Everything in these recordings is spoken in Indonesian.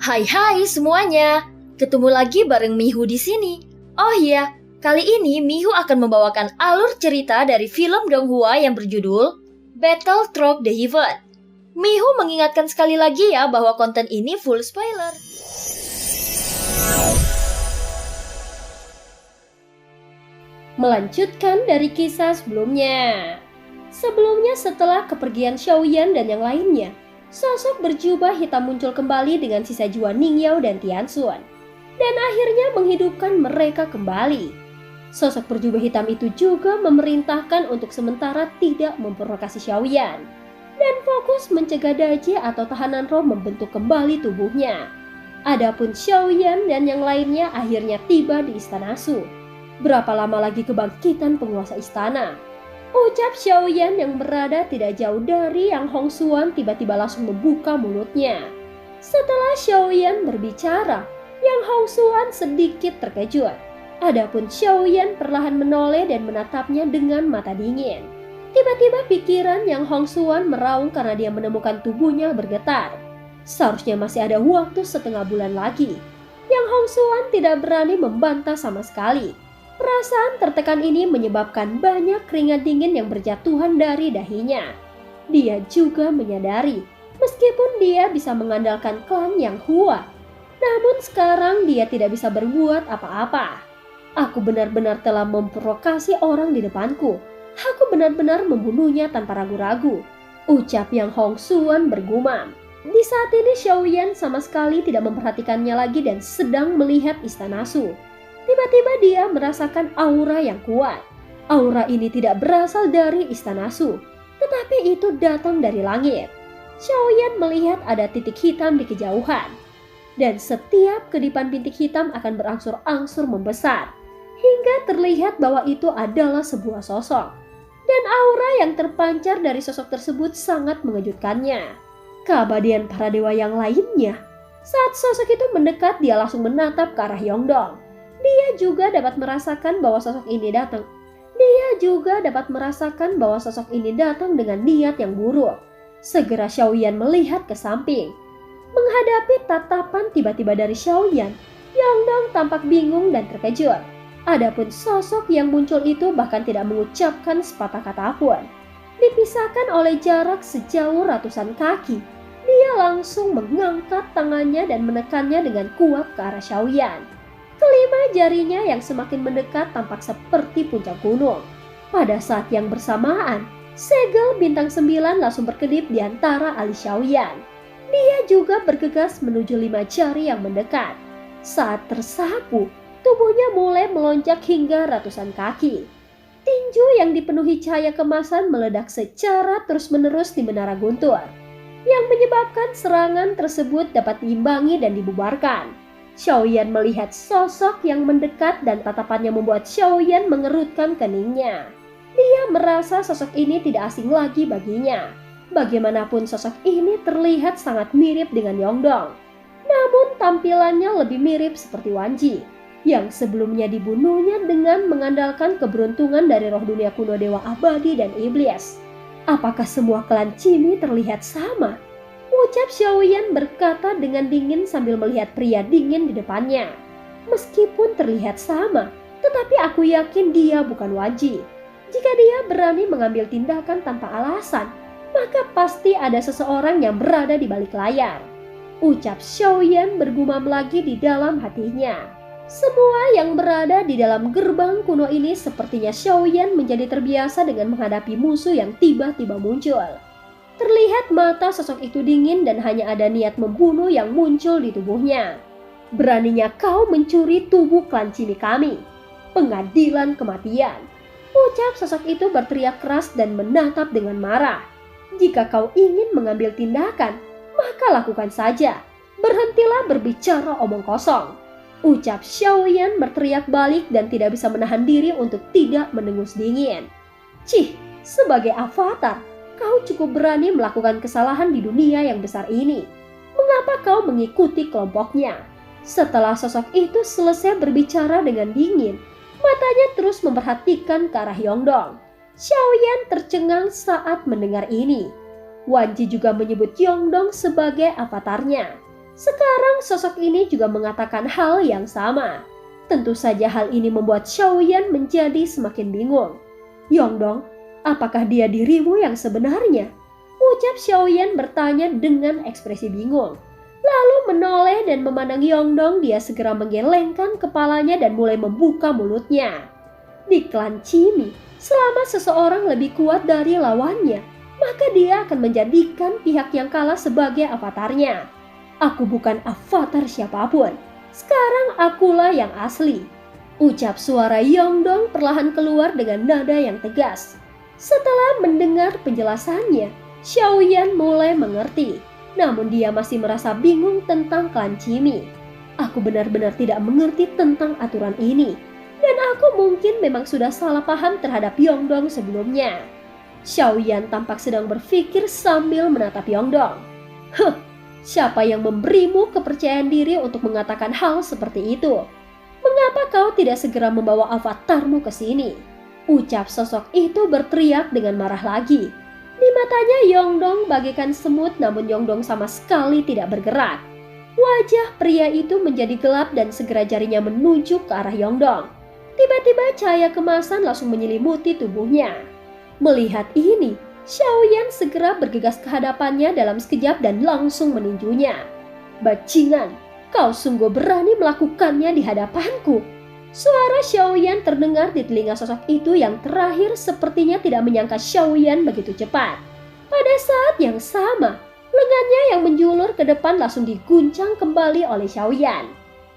Hai semuanya, ketemu lagi bareng Mihu di sini. Oh iya, kali ini Mihu akan membawakan alur cerita dari film Donghua yang berjudul Battle Through the Heaven. Mihu mengingatkan sekali lagi ya bahwa konten ini full spoiler. Melanjutkan dari kisah sebelumnya. Sebelumnya setelah kepergian Xiaoyan dan yang lainnya, sosok berjubah hitam muncul kembali dengan sisa jiwa Ningyao dan Tianxuan, dan akhirnya menghidupkan mereka kembali. Sosok berjubah hitam itu juga memerintahkan untuk sementara tidak memprovokasi Xiaoyan, dan fokus mencegah Daji atau tahanan roh membentuk kembali tubuhnya. Adapun Xiaoyan dan yang lainnya akhirnya tiba di Istana Su. Berapa lama lagi kebangkitan penguasa istana? Ucap Xiaoyan yang berada tidak jauh dari Yang Hongxuan tiba-tiba langsung membuka mulutnya. Setelah Xiaoyan berbicara, Yang Hongxuan sedikit terkejut. Adapun Xiaoyan perlahan menoleh dan menatapnya dengan mata dingin. Tiba-tiba pikiran Yang Hongxuan meraung karena dia menemukan tubuhnya bergetar. Seharusnya masih ada waktu setengah bulan lagi. Yang Hongxuan tidak berani membantah sama sekali. Perasaan tertekan ini menyebabkan banyak keringat dingin yang berjatuhan dari dahinya. Dia juga menyadari, meskipun dia bisa mengandalkan klan Yang Hua, namun sekarang dia tidak bisa berbuat apa-apa. Aku benar-benar telah memprovokasi orang di depanku. Aku benar-benar membunuhnya tanpa ragu-ragu, ucap Yang Hongxuan bergumam. Di saat ini Xiaoyan sama sekali tidak memperhatikannya lagi dan sedang melihat Istana Su. Tiba-tiba dia merasakan aura yang kuat. Aura ini tidak berasal dari Istana Su, tetapi itu datang dari langit. Xiaoyan melihat ada titik hitam di kejauhan, dan setiap kedipan bintik hitam akan berangsur-angsur membesar, hingga terlihat bahwa itu adalah sebuah sosok. Dan aura yang terpancar dari sosok tersebut sangat mengejutkannya. Keabadian para dewa yang lainnya. Saat sosok itu mendekat, dia langsung menatap ke arah Yongdong. Dia juga dapat merasakan bahwa sosok ini datang. Dengan niat yang buruk. Segera Xiaoyan melihat ke samping. Menghadapi tatapan tiba-tiba dari Xiaoyan, Yongdong tampak bingung dan terkejut. Adapun sosok yang muncul itu bahkan tidak mengucapkan sepatah kata pun. Dipisahkan oleh jarak sejauh ratusan kaki, dia langsung mengangkat tangannya dan menekannya dengan kuat ke arah Xiaoyan. Kelima jarinya yang semakin mendekat tampak seperti puncak gunung. Pada saat yang bersamaan, segel bintang 9 langsung berkedip di antara alis Xiaoyan. Dia juga bergegas menuju 5 jari yang mendekat. Saat tersapu, tubuhnya mulai melonjak hingga ratusan kaki. Tinju yang dipenuhi cahaya kemasan meledak secara terus-menerus di menara guntur, yang menyebabkan serangan tersebut dapat diimbangi dan dibubarkan. Xiaoyan melihat sosok yang mendekat dan tatapannya membuat Xiaoyan mengerutkan keningnya. Dia merasa sosok ini tidak asing lagi baginya. Bagaimanapun sosok ini terlihat sangat mirip dengan Yongdong. Namun tampilannya lebih mirip seperti Wanji, yang sebelumnya dibunuhnya dengan mengandalkan keberuntungan dari roh dunia kuno dewa abadi dan iblis. Apakah semua klan Cimi terlihat sama? Ucap Xiaoyan berkata dengan dingin sambil melihat pria dingin di depannya. Meskipun terlihat sama, tetapi aku yakin dia bukan Wanji. Jika dia berani mengambil tindakan tanpa alasan, maka pasti ada seseorang yang berada di balik layar. Ucap Xiaoyan bergumam lagi di dalam hatinya. Semua yang berada di dalam gerbang kuno ini sepertinya Xiaoyan menjadi terbiasa dengan menghadapi musuh yang tiba-tiba muncul. Terlihat mata sosok itu dingin dan hanya ada niat membunuh yang muncul di tubuhnya. Beraninya kau mencuri tubuh klan Cimi kami. Pengadilan kematian. Ucap sosok itu berteriak keras dan menatap dengan marah. Jika kau ingin mengambil tindakan, maka lakukan saja. Berhentilah berbicara omong kosong. Ucap Xiaoyan berteriak balik dan tidak bisa menahan diri untuk tidak mendengus dingin. Cih, sebagai avatar, kau cukup berani melakukan kesalahan di dunia yang besar ini. Mengapa kau mengikuti kelompoknya? Setelah sosok itu selesai berbicara dengan dingin, matanya terus memperhatikan ke arah Yongdong. Xiaoyan tercengang saat mendengar ini. Wanji juga menyebut Yongdong sebagai avatarnya. Sekarang sosok ini juga mengatakan hal yang sama. Tentu saja hal ini membuat Xiaoyan menjadi semakin bingung. Yongdong, apakah dia dirimu yang sebenarnya? Ucap Xiaoyan bertanya dengan ekspresi bingung. Lalu menoleh dan memandang Yongdong, dia segera menggelengkan kepalanya dan mulai membuka mulutnya. Di klan Cimi, selama seseorang lebih kuat dari lawannya, maka dia akan menjadikan pihak yang kalah sebagai avatarnya. Aku bukan avatar siapapun. Sekarang akulah yang asli. Ucap suara Yongdong perlahan keluar dengan nada yang tegas. Setelah mendengar penjelasannya, Xiaoyan mulai mengerti. Namun dia masih merasa bingung tentang klan Cimi. Aku benar-benar tidak mengerti tentang aturan ini. Dan aku mungkin memang sudah salah paham terhadap Yongdong sebelumnya. Xiaoyan tampak sedang berpikir sambil menatap Yongdong. Siapa yang memberimu kepercayaan diri untuk mengatakan hal seperti itu? Mengapa kau tidak segera membawa avatarmu ke sini? Ucap sosok itu berteriak dengan marah lagi. Di matanya Yongdong bagaikan semut, namun Yongdong sama sekali tidak bergerak. Wajah pria itu menjadi gelap dan segera jarinya menunjuk ke arah Yongdong. Tiba-tiba cahaya kemasan langsung menyelimuti tubuhnya. Melihat ini, Xiaoyan segera bergegas ke hadapannya dalam sekejap dan langsung meninjunya. Bajingan, kau sungguh berani melakukannya di hadapanku. Suara Xiaoyan terdengar di telinga sosok itu yang terakhir sepertinya tidak menyangka Xiaoyan begitu cepat. Pada saat yang sama, lengannya yang menjulur ke depan langsung diguncang kembali oleh Xiaoyan.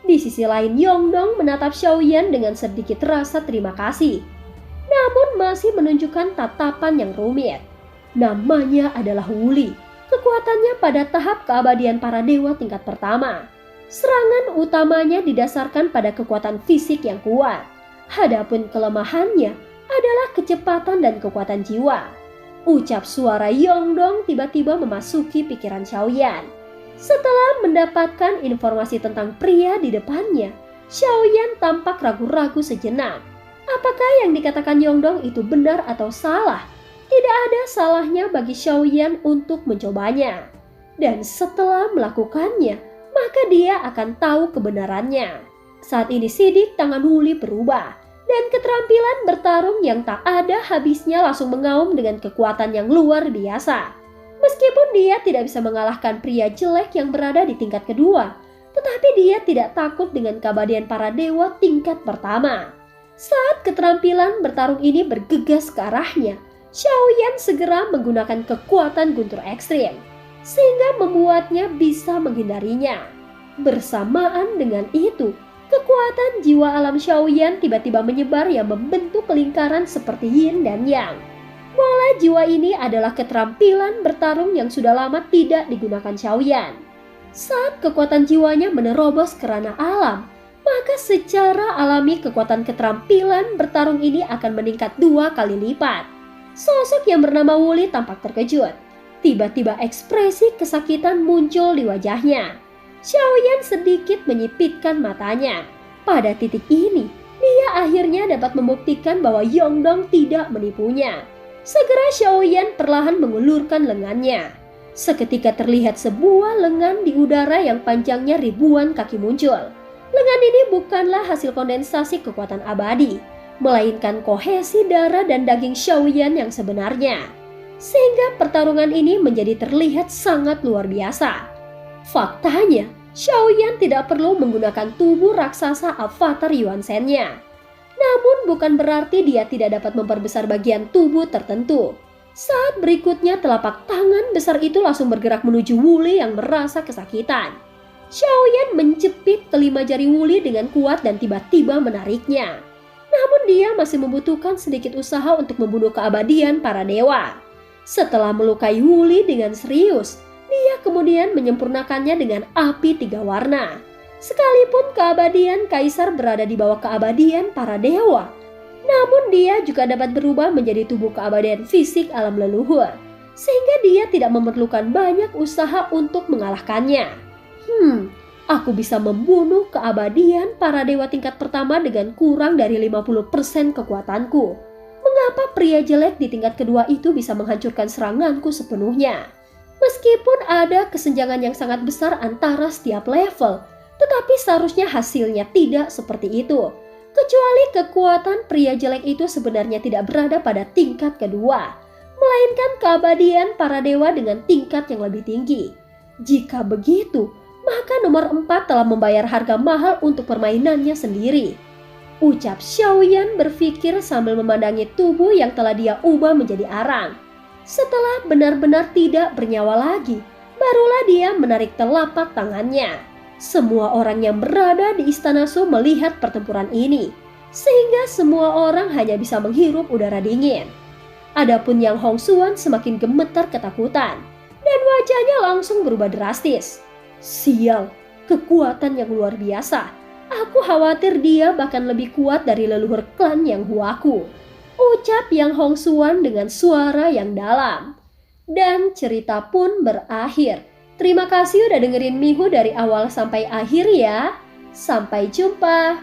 Di sisi lain Yongdong menatap Xiaoyan dengan sedikit rasa terima kasih. Namun masih menunjukkan tatapan yang rumit. Namanya adalah Wuli. Kekuatannya pada tahap keabadian para dewa tingkat pertama. Serangan utamanya didasarkan pada kekuatan fisik yang kuat. Hadapun kelemahannya adalah kecepatan dan kekuatan jiwa. Ucap suara Yongdong tiba-tiba memasuki pikiran Xiaoyan. Setelah mendapatkan informasi tentang pria di depannya, Xiaoyan tampak ragu-ragu sejenak. Apakah yang dikatakan Yongdong itu benar atau salah? Tidak ada salahnya bagi Xiaoyan untuk mencobanya. Dan setelah melakukannya, maka dia akan tahu kebenarannya. Saat ini sidik tangan Wuli berubah, dan keterampilan bertarung yang tak ada habisnya langsung mengaum dengan kekuatan yang luar biasa. Meskipun dia tidak bisa mengalahkan pria jelek yang berada di tingkat kedua, tetapi dia tidak takut dengan keabadian para dewa tingkat pertama. Saat keterampilan bertarung ini bergegas ke arahnya, Xiaoyan segera menggunakan kekuatan guntur ekstrim, sehingga membuatnya bisa menghindarinya. Bersamaan dengan itu, kekuatan jiwa alam Xiaoyan tiba-tiba menyebar yang membentuk lingkaran seperti yin dan yang. Bola jiwa ini adalah keterampilan bertarung yang sudah lama tidak digunakan Xiaoyan. Saat kekuatan jiwanya menerobos ke ranah alam, maka secara alami kekuatan keterampilan bertarung ini akan meningkat 2 kali lipat. Sosok yang bernama Wuli tampak terkejut. Tiba-tiba ekspresi kesakitan muncul di wajahnya. Xiaoyan sedikit menyipitkan matanya. Pada titik ini, dia akhirnya dapat membuktikan bahwa Yongdong tidak menipunya. Segera Xiaoyan perlahan mengulurkan lengannya. Seketika terlihat sebuah lengan di udara yang panjangnya ribuan kaki muncul. Lengan ini bukanlah hasil kondensasi kekuatan abadi, melainkan kohesi darah dan daging Xiaoyan yang sebenarnya. Sehingga pertarungan ini menjadi terlihat sangat luar biasa. Faktanya, Xiaoyan tidak perlu menggunakan tubuh raksasa avatar Yuan Shen-nya. Namun bukan berarti dia tidak dapat memperbesar bagian tubuh tertentu. Saat berikutnya telapak tangan besar itu langsung bergerak menuju Wuli yang merasa kesakitan. Xiaoyan menjepit kelima jari Wuli dengan kuat dan tiba-tiba menariknya. Namun dia masih membutuhkan sedikit usaha untuk membunuh keabadian para dewa. Setelah melukai Wuli dengan serius, dia kemudian menyempurnakannya dengan api 3 warna. Sekalipun keabadian kaisar berada di bawah keabadian para dewa, namun dia juga dapat berubah menjadi tubuh keabadian fisik alam leluhur, sehingga dia tidak memerlukan banyak usaha untuk mengalahkannya. Aku bisa membunuh keabadian para dewa tingkat pertama dengan kurang dari 50% kekuatanku. Mengapa pria jelek di tingkat kedua itu bisa menghancurkan seranganku sepenuhnya? Meskipun ada kesenjangan yang sangat besar antara setiap level, tetapi seharusnya hasilnya tidak seperti itu. Kecuali kekuatan pria jelek itu sebenarnya tidak berada pada tingkat kedua, melainkan keabadian para dewa dengan tingkat yang lebih tinggi. Jika begitu, maka nomor 4 telah membayar harga mahal untuk permainannya sendiri. Ucap Xiaoyan berpikir sambil memandangi tubuh yang telah dia ubah menjadi arang. Setelah benar-benar tidak bernyawa lagi, barulah dia menarik telapak tangannya. Semua orang yang berada di Istana Su melihat pertempuran ini, sehingga semua orang hanya bisa menghirup udara dingin. Adapun Yang Hongxuan semakin gemetar ketakutan, dan wajahnya langsung berubah drastis. Sial, kekuatan yang luar biasa. Aku khawatir dia bahkan lebih kuat dari leluhur klan Yang Huaku. Ucap Yang Hongxuan dengan suara yang dalam. Dan cerita pun berakhir. Terima kasih udah dengerin Mihu dari awal sampai akhir ya. Sampai jumpa.